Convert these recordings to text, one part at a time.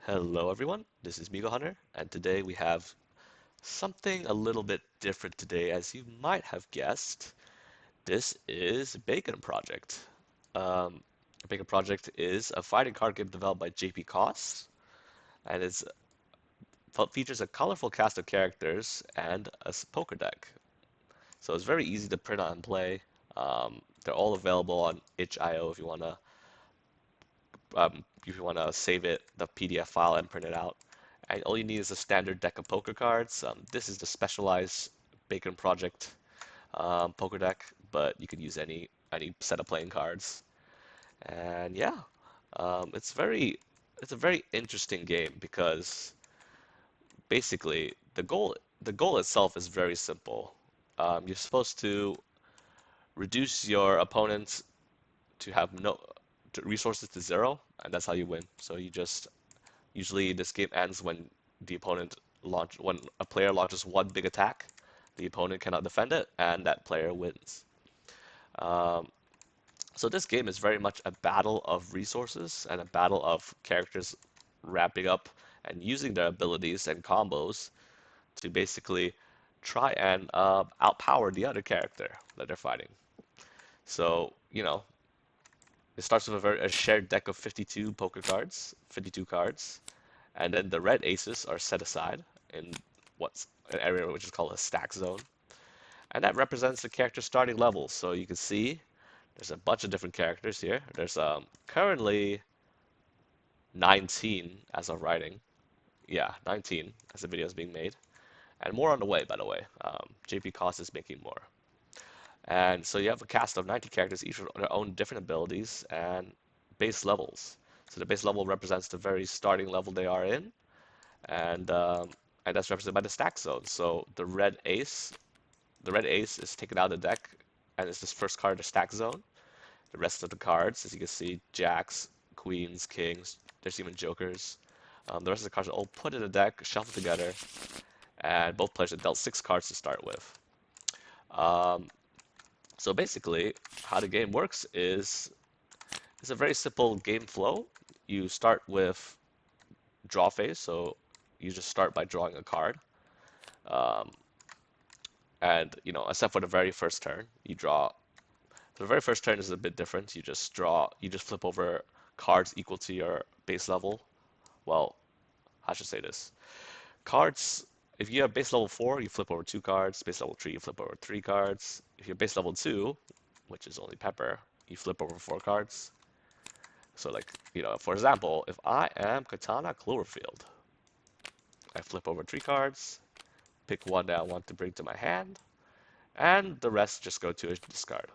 Hello everyone, this is Migo Hunter, and today we have something a little bit different today, as you might have guessed. This is Bacon Project. Um, Bacon Project is a fighting card game developed by JP Cost, and features a colorful cast of characters and a poker deck. So it's very easy to print out and play. They're all available on itch.io if you want to save it, the PDF file and print it out. And all you need is a standard deck of poker cards. This is the specialized Bacon Project poker deck, but you could use any set of playing cards. And yeah, it's it's a very interesting game because basically the goal itself is very simple. You're supposed to reduce your opponents to have no resources to zero, and that's how you win. So you just usually this game ends when a player launches one big attack, the opponent cannot defend it, and that player wins. Um, so this game is very much a battle of resources and a battle of characters ramping up and using their abilities and combos to basically try and outpower the other character that they're fighting. So, it starts with a shared deck of 52 poker cards, 52 cards, and then the red aces are set aside in what's an area which is called a stack zone. And that represents the character's starting level. So you can see there's a bunch of different characters here. There's currently 19 as of writing. Yeah, 19 as the video is being made. And more on the way, by the way. JP Cost is making more. And so you have a cast of 90 characters, each with their own different abilities and base levels. So the base level represents the very starting level they are in, and um, and that's represented by the stack zone. So the red ace is taken out of the deck, and it's this first card in the stack zone. The rest of the cards, as you can see, jacks, queens, kings. There's even jokers. The rest of the cards are all put in the deck, shuffled together, and both players are dealt 6 cards to start with. Um, so basically, how the game works is it's a very simple game flow. You start with draw phase, so you just start by drawing a card. Um, and except for the very first turn, you draw. The very first turn is a bit different. You just flip over cards equal to your base level. Well, I should say this. Cards, if you have base level 4, you flip over 2 cards. Base level 3, you flip over 3 cards. If you're base level 2, which is only Pepper, you flip over 4 cards. So like, for example, if I am Katana Cloverfield, I flip over 3 cards, pick one that I want to bring to my hand, and the rest just go to a discard.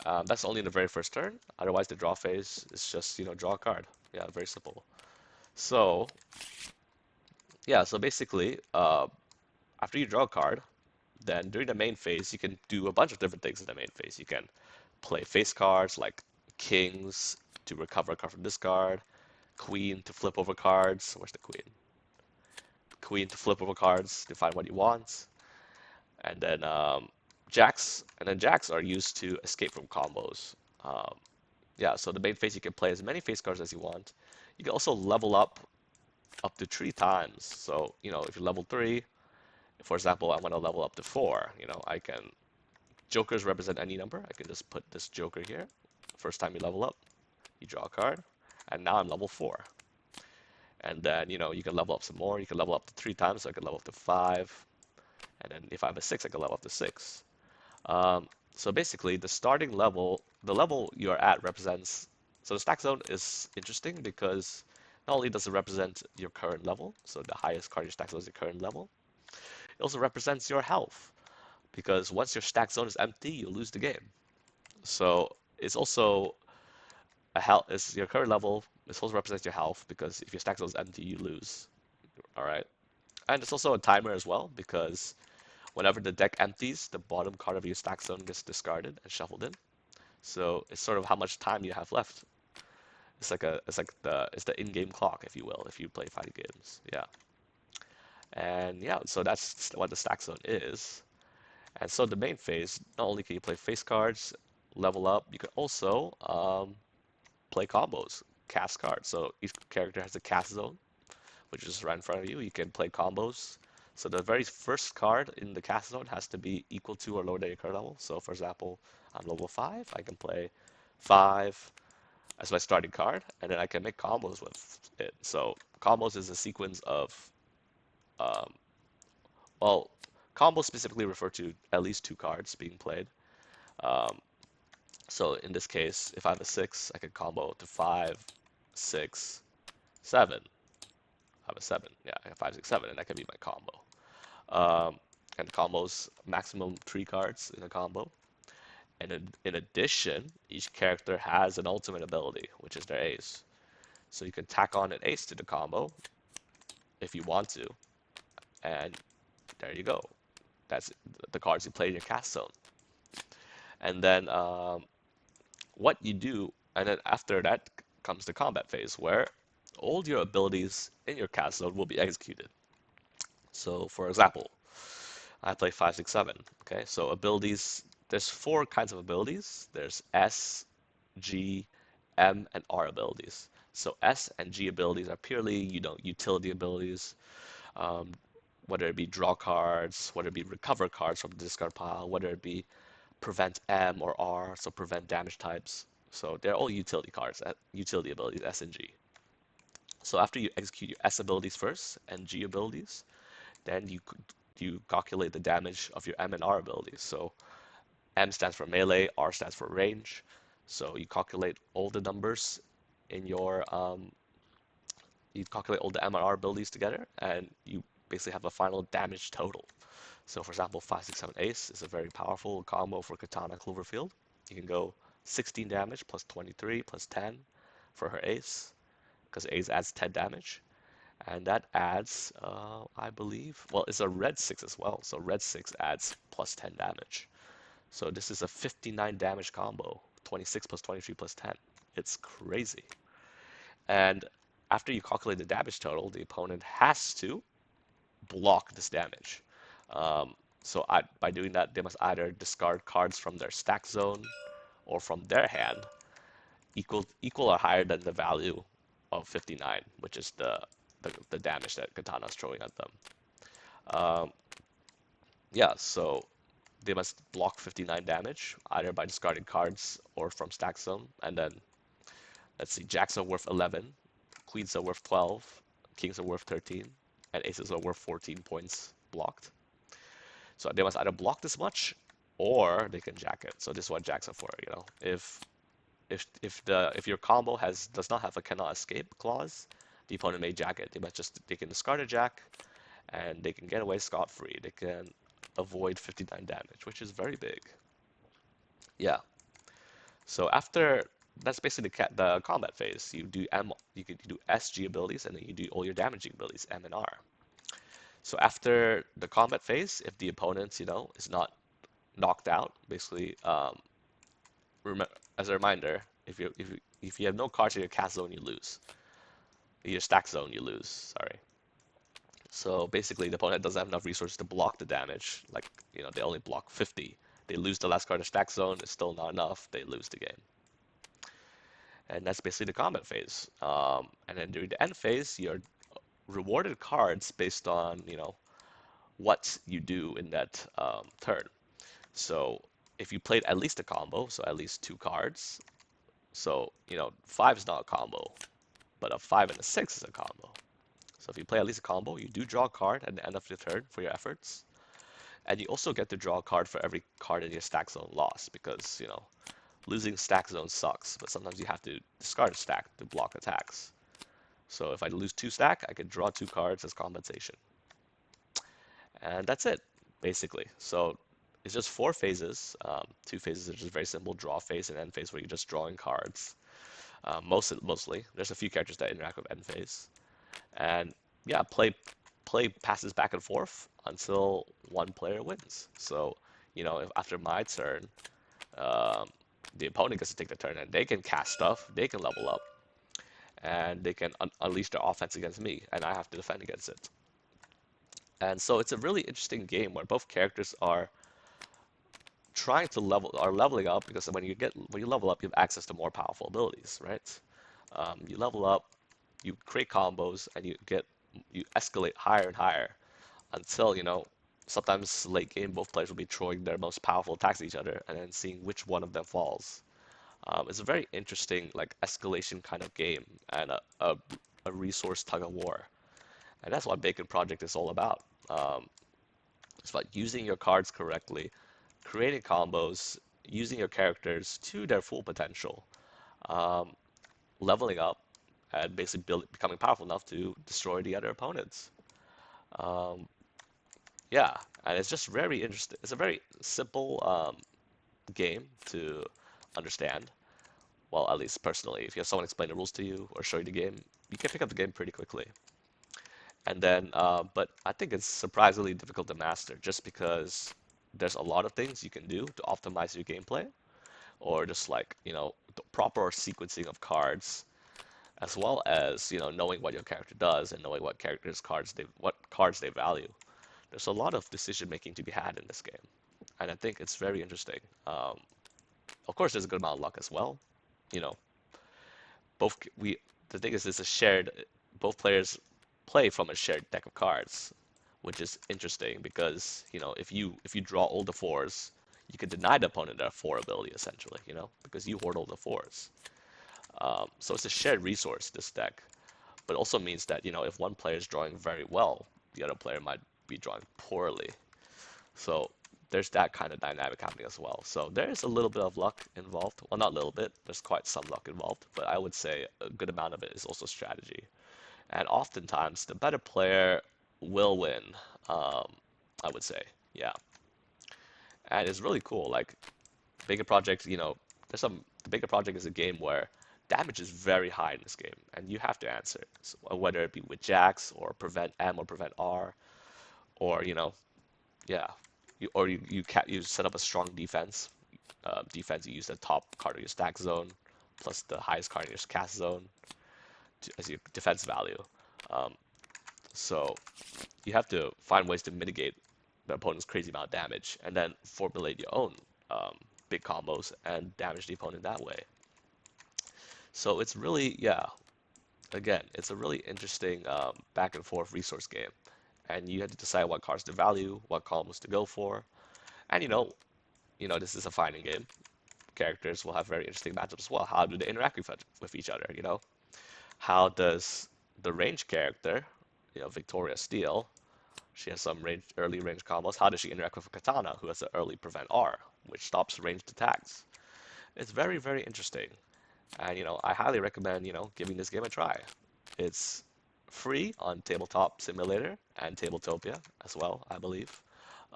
That's only in the very first turn. Otherwise, the draw phase is just, draw a card. Yeah, very simple. So, yeah, so basically, after you draw a card, then during the main phase, you can do a bunch of different things in the main phase. You can play face cards like kings to recover a card from discard, queen to flip over cards. Where's the queen? Queen to flip over cards to find what you want, and then jacks are used to escape from combos. Um, yeah, so the main phase you can play as many face cards as you want. You can also level up to 3 times. So if you're level 3, for example, I want to level up to 4. I can jokers represent any number. I can just put this joker here. First time you level up, you draw a card, and now I'm level 4. And then you can level up some more. You can level up to 3 times, so I can level up to 5. And then if I have a 6, I can level up to 6. So basically, the level you're at represents. So the stack zone is interesting because not only does it represent your current level, so the highest card in your stack zone is your current level, it also represents your health because once your stack zone is empty, you lose the game. So it's also a health. It's your current level. It also represents your health because if your stack zone is empty, you lose. All right, and it's also a timer as well because whenever the deck empties, the bottom card of your stack zone gets discarded and shuffled in. So it's sort of how much time you have left. It's the in-game clock, if you will, if you play fighting games. Yeah. And yeah, so that's what the stack zone is. And so the main phase, not only can you play face cards, level up, you can also play combos, cast cards. So each character has a cast zone, which is right in front of you. You can play combos. So the very first card in the cast zone has to be equal to or lower than your current level. So for example, I'm level 5. I can play 5 as my starting card, and then I can make combos with it. So combos is a sequence of, um, well, combos specifically refer to at least 2 cards being played. Um, so in this case, if I have a 6, I can combo to 5, 6, 7. I have a 7. Yeah, I have 5, 6, 7, and that can be my combo. And combos, maximum 3 cards in a combo. And in addition, each character has an ultimate ability, which is their ace. So you can tack on an ace to the combo if you want to, and there you go. That's the cards you play in your cast zone. And then what you do, and then after that comes the combat phase, where all your abilities in your cast zone will be executed. So for example, I play 5, 6, 7. Okay, so abilities, there's 4 kinds of abilities. There's S, G, M, and R abilities. So S and G abilities are purely, utility abilities, um, whether it be draw cards, whether it be recover cards from the discard pile, whether it be prevent M or R, so prevent damage types. So they're all utility cards, utility abilities, S and G. So after you execute your S abilities first and G abilities, then you calculate the damage of your M and R abilities. So M stands for melee, R stands for range. So you calculate all the numbers in your you calculate all the M and R abilities together, and you basically have a final damage total. So for example, 5, 6, 7 ace is a very powerful combo for Katana Cloverfield. You can go 16 damage plus 23 plus 10 for her ace, because ace adds 10 damage. And that adds, I believe, well, it's a red 6 as well. So red 6 adds plus 10 damage. So this is a 59 damage combo, 26 plus 23 plus 10. It's crazy. And after you calculate the damage total, the opponent has to block this damage. So by doing that, they must either discard cards from their stack zone or from their hand equal or higher than the value of 59, which is the damage that Katana is throwing at them. Um, yeah, so they must block 59 damage either by discarding cards or from stack zone. And then let's see, jacks are worth 11, queens are worth 12, kings are worth 13, and aces are worth 14 points blocked. So they must either block this much or they can jack it. So this is what jacks are for, you know. If your combo does not have a cannot escape clause, the opponent may jack it. They can discard a jack and they can get away scot-free. They can avoid 59 damage, which is very big. Yeah. So after that's basically the combat phase. You can do SG abilities and then you do all your damaging abilities, M and R. So after the combat phase, if the opponent, is not knocked out, basically, as a reminder, if you have no cards in your cast zone, you lose. In your stack zone, you lose. Sorry. So basically, the opponent doesn't have enough resources to block the damage. Like, they only block 50. They lose the last card in stack zone. It's still not enough. They lose the game. And that's basically the combat phase. And then during the end phase, you're rewarded cards based on, what you do in that turn. So if you played at least a combo, so at least 2 cards, so 5 is not a combo, but a 5 and a 6 is a combo. So if you play at least a combo, you do draw a card at the end of the turn for your efforts, and you also get to draw a card for every card in your stack zone loss because losing stack zone sucks, but sometimes you have to discard a stack to block attacks. So if I lose 2 stack, I can draw 2 cards as compensation. And that's it, basically. So it's just 4 phases. 2 phases are just very simple, draw phase and end phase, where you're just drawing cards. Mostly. There's a few characters that interact with end phase. And yeah, play passes back and forth until one player wins. So, if after my turn, um, the opponent gets to take the turn and they can cast stuff, they can level up, and they can unleash their offense against me, and I have to defend against it. And so it's a really interesting game where both characters are leveling up, because when you level up, you have access to more powerful abilities, right? You level up, you create combos, and you escalate higher and higher until, sometimes late game both players will be throwing their most powerful attacks at each other and then seeing which one of them falls. It's a very interesting like escalation kind of game and a resource tug of war. And that's what Bacon Project is all about. It's about using your cards correctly, creating combos, using your characters to their full potential, um, leveling up, and basically becoming powerful enough to destroy the other opponents. Um, yeah, and it's just very interesting. It's a very simple game to understand. Well, at least personally, if you have someone explain the rules to you or show you the game, you can pick up the game pretty quickly. And then, but I think it's surprisingly difficult to master just because there's a lot of things you can do to optimize your gameplay, or just like, the proper sequencing of cards, as well as, knowing what your character does and knowing what cards they value. There's a lot of decision making to be had in this game, and I think it's very interesting. Of course, there's a good amount of luck as well. You know, both we the thing is, it's a shared. Both players play from a shared deck of cards, which is interesting because if you draw all the fours, you can deny the opponent their four ability essentially. Because you hoard all the fours. So it's a shared resource, this deck, but also means that if one player is drawing very well, the other player might be drawing poorly. So there's that kind of dynamic happening as well. So there's a little bit of luck involved. Well, not a little bit. There's quite some luck involved, but I would say a good amount of it is also strategy. And oftentimes, the better player will win. Um, I would say, yeah. And it's really cool. Like Bigger Project, the Bigger Project is a game where damage is very high in this game, and you have to answer it. So, whether it be with Jax or prevent M or prevent R, or yeah, you set up a strong defense. Defense, you use the top card of your stack zone plus the highest card in your cast zone as your defense value. Um, so you have to find ways to mitigate the opponent's crazy amount of damage, and then formulate your own um, big combos and damage the opponent that way. So it's really, yeah, again, it's a really interesting back and forth resource game, and you have to decide what cards to value, what combos to go for, and this is a fighting game. Characters will have very interesting matchups as well. How do they interact with each other? How does the range character, Victoria Steel, she has some early range combos. How does she interact with Katana, who has the early prevent R, which stops ranged attacks? It's very, very interesting. And, I highly recommend, giving this game a try. It's free on Tabletop Simulator and Tabletopia as well, I believe.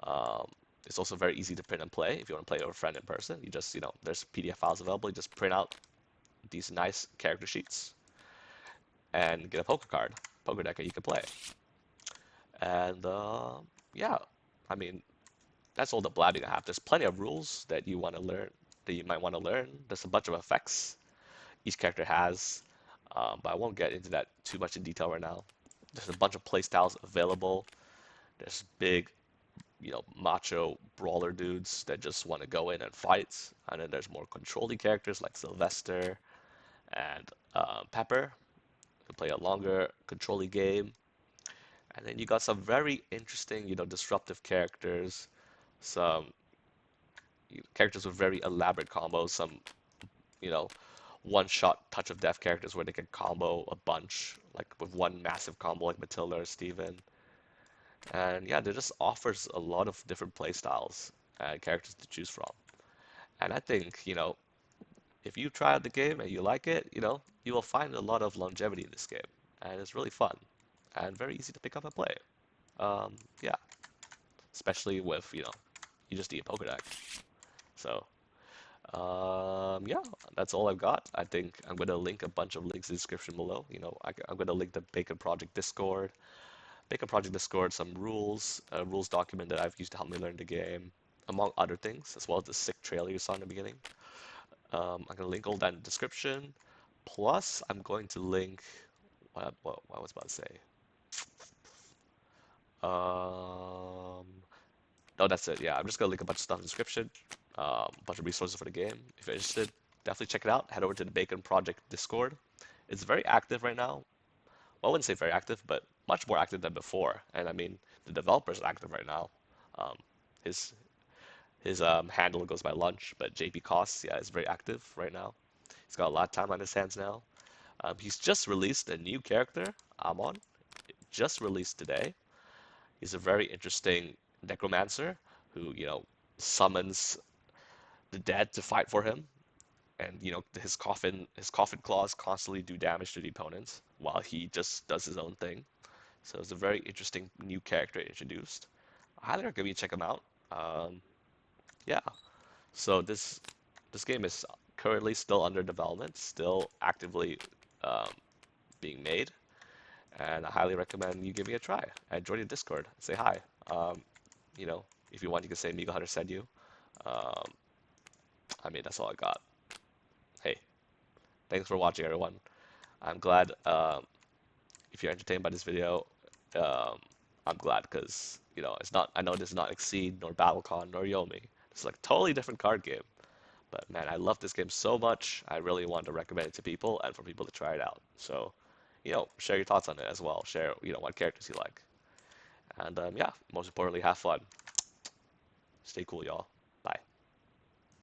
Um, it's also very easy to print and play if you want to play with a friend in person. You just, there's PDF files available. You just print out these nice character sheets and get a poker deck that you can play. And yeah, I mean, that's all the blabbing I have. There's plenty of rules that you might want to learn. There's a bunch of effects each character has, but I won't get into that too much in detail right now. There's a bunch of playstyles available. There's big, macho brawler dudes that just want to go in and fight, and then there's more controlling characters like Sylvester and Pepper who play a longer controlling game. And then you got some very interesting, disruptive characters, some characters with very elaborate combos, some, you know, one-shot touch of death characters where they can combo a bunch, like with one massive combo like Matilda or Steven. And yeah, there just offers a lot of different play styles and characters to choose from. And I think, if you try out the game and you like it, you will find a lot of longevity in this game. And it's really fun and very easy to pick up and play. Yeah, especially with, you just need a poker deck. So, yeah, that's all I've got. I think I'm going to link a bunch of links in the description below. I'm going to link the Bacon Project Discord. Bacon Project Discord, some rules, a rules document that I've used to help me learn the game, among other things, as well as the sick trailer you saw in the beginning. I'm going to link all that in the description. Plus, I'm going to link what I was about to say. Um, no, that's it. Yeah, I'm just gonna link a bunch of stuff in the description, a bunch of resources for the game. If you're interested, definitely check it out. Head over to the Bacon Project Discord It's very active right now. Well, I wouldn't say very active, but much more active than before. And I mean, the developer's active right now. Um, his his handle goes by Lunch, but JP Costs, yeah, is very active right now. He's got a lot of time on his hands now. He's just released a new character, Amon, just released today. He's a very interesting necromancer who, summons the dead to fight for him, and his coffin claws constantly do damage to the opponents while he just does his own thing. So it's a very interesting new character introduced. I highly recommend you check him out. Um, yeah. So this game is currently still under development, still actively um, being made, and I highly recommend you give me a try. And join the Discord. Say hi. Um, if you want, you can say Miguel Hunter said you. Um, I mean, that's all I got. Hey, thanks for watching, everyone. I'm glad if you're entertained by this video. Um, I'm glad because it's not. I know this is not Exceed nor BattleCon nor Yomi. It's like a totally different card game. But man, I love this game so much. I really want to recommend it to people and for people to try it out. So, share your thoughts on it as well. Share, what characters you like. And yeah, most importantly, have fun. Stay cool, y'all.